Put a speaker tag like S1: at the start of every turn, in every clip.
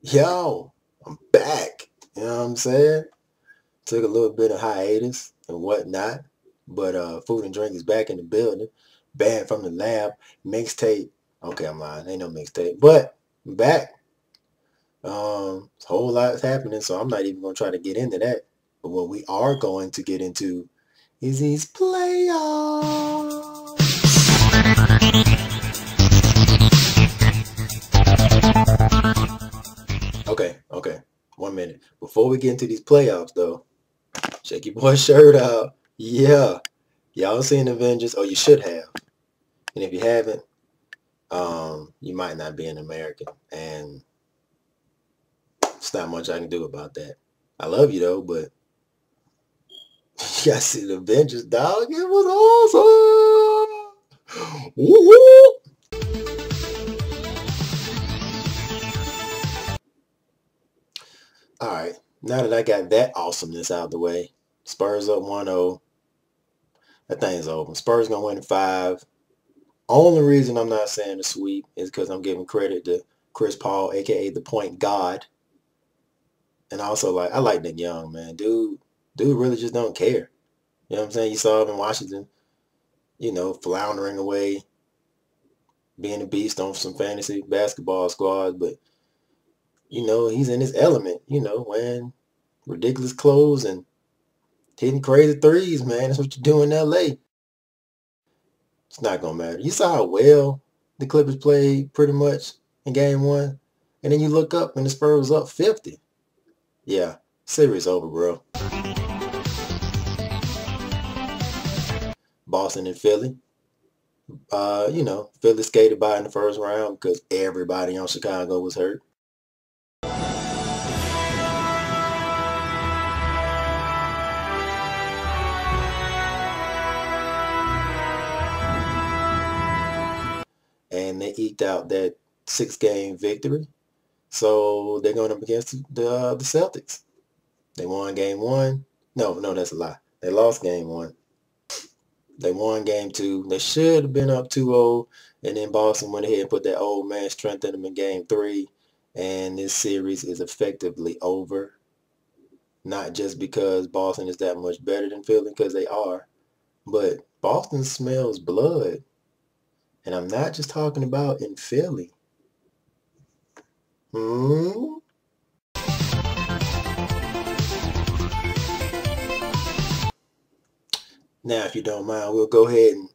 S1: Yo, I'm back. You know what I'm saying? Took a little bit of hiatus and whatnot, but food and drink is back in the building. Banned from the lab. Mixtape. Okay, I'm lying. Ain't no mixtape, but I'm back. A whole lot is happening, so I'm not even gonna try to get into that. But what we are going to get into is these playoffs. Okay. 1 minute. Before we get into these playoffs, though, check your boy shirt out. Yeah. Y'all seen Avengers, or you should have. And if you haven't, you might not be an American. And it's not much I can do about that. I love you though, but you gotta see the Avengers, dog. It was awesome. Woo-hoo. All right. Now that I got that awesomeness out of the way, Spurs up 1-0. That thing's over. Spurs gonna win in 5. Only reason I'm not saying the sweep is because I'm giving credit to Chris Paul, aka the point god. And also, like, I like Nick Young, man. Dude really just don't care. You know what I'm saying? You saw him in Washington, floundering away, being a beast on some fantasy basketball squads, but he's in his element, wearing ridiculous clothes and hitting crazy threes, man. That's what you do in LA. It's not gonna matter. You saw how well the Clippers played pretty much in game 1, and then you look up and the Spurs was up 50. Yeah, series over, bro. Boston and Philly. Philly skated by in the first round because everybody on Chicago was hurt. And they eked out that 6-game victory. So they're going up against the Celtics. They won game 1. No, that's a lie. They lost game 1. They won game 2. They should have been up 2-0. And then Boston went ahead and put that old man strength in them in game 3. And this series is effectively over. Not just because Boston is that much better than Philly, because they are. But Boston smells blood. And I'm not just talking about in Philly. Hmm? Now, if you don't mind, we'll go ahead and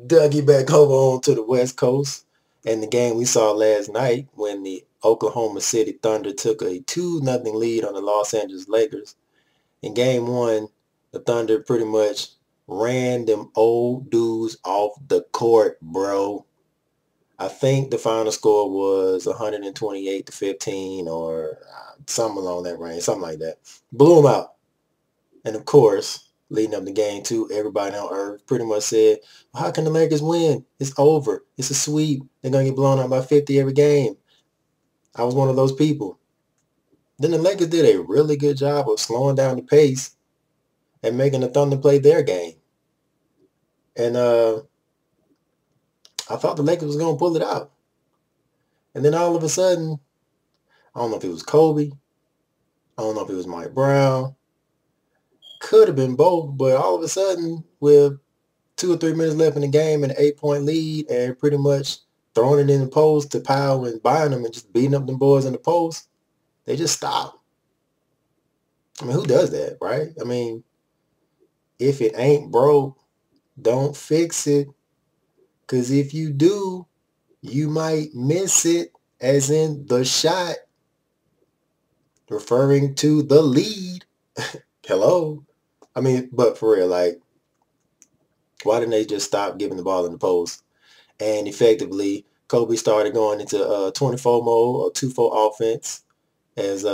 S1: Dougie back over on to the West Coast. And the game we saw last night when the Oklahoma City Thunder took a 2-0 lead on the Los Angeles Lakers. In game 1, the Thunder pretty much ran them old dudes off the court, bro. I think the final score was 128-15 or something along that range, something like that. Blew them out. And of course, leading up to game 2, everybody on earth pretty much said, well, how can the Lakers win? It's over. It's a sweep. They're going to get blown out by 50 every game. I was one of those people. Then the Lakers did a really good job of slowing down the pace and making the Thunder play their game. And I thought the Lakers was going to pull it out. And then all of a sudden, I don't know if it was Kobe. I don't know if it was Mike Brown. Could have been both, but all of a sudden, with 2 or 3 minutes left in the game and an 8-point lead and pretty much throwing it in the post to Powell and buying them and just beating up them boys in the post, they just stopped. I mean, who does that, right? I mean, if it ain't broke, don't fix it. Because if you do, you might miss it, as in the shot, referring to the lead. Hello? I mean, but for real, like, why didn't they just stop giving the ball in the post? And effectively, Kobe started going into 24 mode or 2-4 offense, as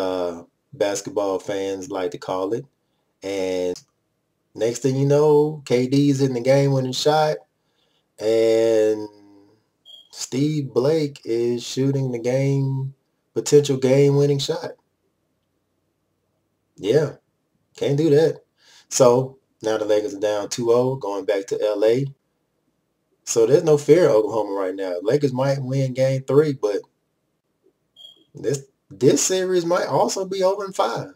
S1: basketball fans like to call it. And next thing you know, KD's in the game-winning shot, and Steve Blake is shooting the potential game-winning shot. Yeah, can't do that. So now the Lakers are down 2-0, going back to LA. So there's no fear of Oklahoma right now. Lakers might win game 3, but This series might also be over in 5,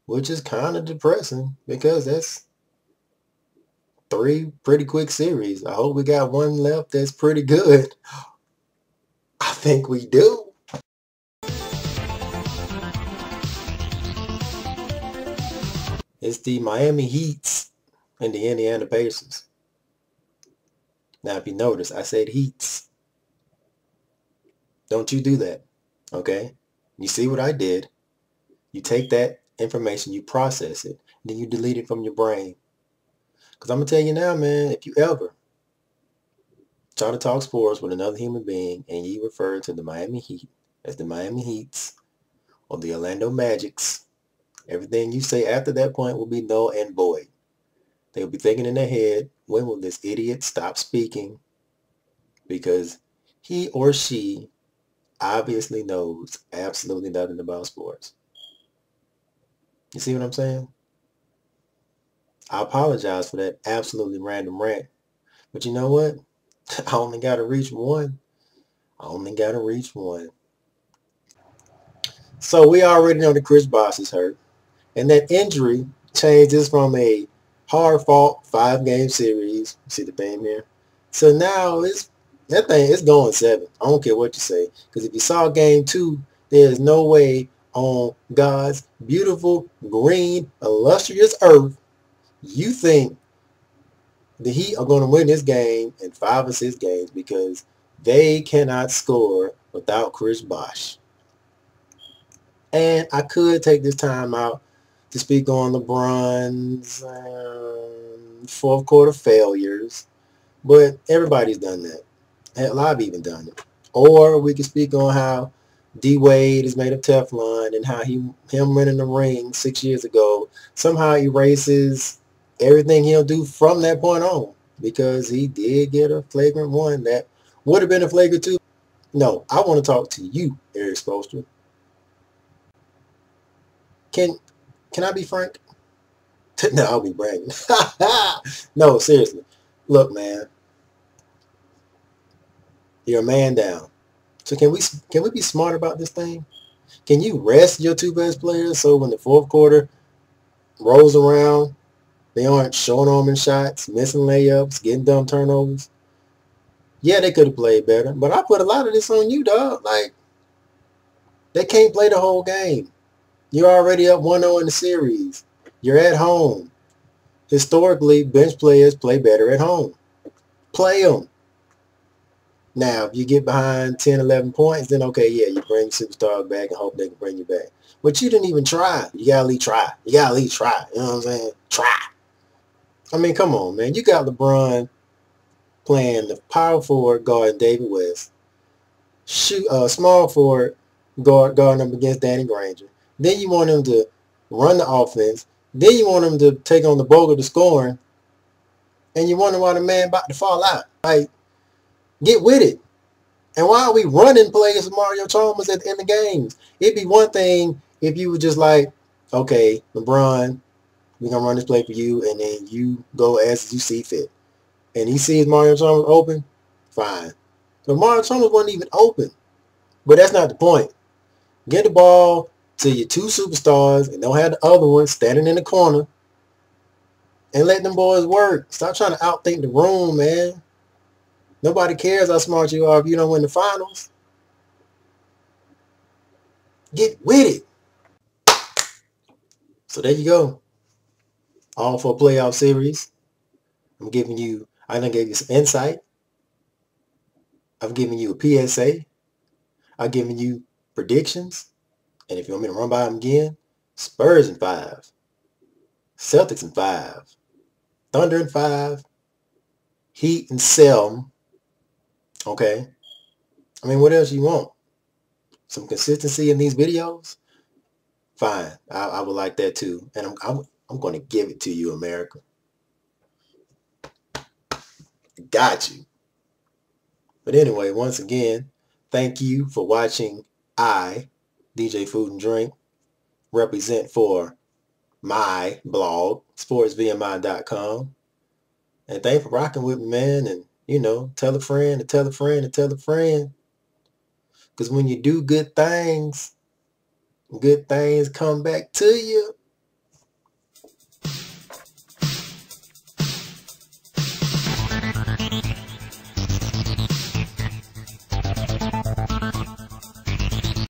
S1: which is kind of depressing because that's 3 pretty quick series. I hope we got one left that's pretty good. I think we do. It's the Miami Heats and the Indiana Pacers. Now, if you notice, I said Heats. Don't you do that, okay? You see what I did? You take that information, you process it, then you delete it from your brain. Because I'm going to tell you now, man, if you ever try to talk sports with another human being and you refer to the Miami Heat as the Miami Heats or the Orlando Magics, everything you say after that point will be null and void. They'll be thinking in their head, when will this idiot stop speaking? Because he or she obviously knows absolutely nothing about sports. You see what I'm saying? I apologize for that absolutely random rant. But you know what? I only got to reach one. I only got to reach one. So we already know that Chris Bosh is hurt. And that injury changes from a hard-fought 5-game series. See the theme here? So now that thing is going 7. I don't care what you say. Because if you saw game 2, there's no way on God's beautiful, green, illustrious earth you think the Heat are going to win this game in 5 or 6 games because they cannot score without Chris Bosh. And I could take this time out to speak on LeBron's fourth quarter failures, but everybody's done that. Hell, I've even done it. Or we could speak on how D-Wade is made of Teflon and how him winning the ring 6 years ago somehow erases everything he'll do from that point on, because he did get a flagrant 1 that would have been a flagrant 2. No, I want to talk to you, Eric Spoelstra. Can I be frank? No, I'll be bragging. No, seriously. Look, man. You're a man down. So can we be smart about this thing? Can you rest your 2 best players so when the fourth quarter rolls around, they aren't showing on in shots, missing layups, getting dumb turnovers? Yeah, they could have played better, but I put a lot of this on you, dog. Like, they can't play the whole game. You're already up 1-0 in the series. You're at home. Historically, bench players play better at home. Play them. Now, if you get behind 10, 11 points, then okay, yeah, you bring superstars back and hope they can bring you back. But you didn't even try. You got to at least try. You got to at least try. You know what I'm saying? Try. I mean, come on, man. You got LeBron playing the power forward guarding David West. Small forward guarding him against Danny Granger. Then you want him to run the offense. Then you want him to take on the bulk of the scoring. And you wonder why the man about to fall out. Like, get with it. And why are we running plays with Mario Chalmers at the end of games? It'd be one thing if you were just like, okay, LeBron, we're going to run this play for you, and then you go as you see fit. And he sees Mario Chalmers open, fine. But Mario Chalmers wasn't even open. But that's not the point. Get the ball to your 2 superstars and don't have the other one standing in the corner and let them boys work. Stop trying to outthink the room, man. Nobody cares how smart you are if you don't win the finals. Get with it. So there you go. All for a playoff series. I done gave you some insight. I've given you a PSA. I've given you predictions. And if you want me to run by them again, Spurs in 5. Celtics in 5. Thunder in 5. Heat and 7. Okay. I mean, what else you want? Some consistency in these videos? Fine. I would like that too. And I'm going to give it to you, America. Got you. But anyway, once again, thank you for watching. DJ Food and Drink, represent for my blog, sportsvmi.com. And thanks for rocking with me, man. And, tell a friend and tell a friend and tell a friend. Because when you do good things come back to you.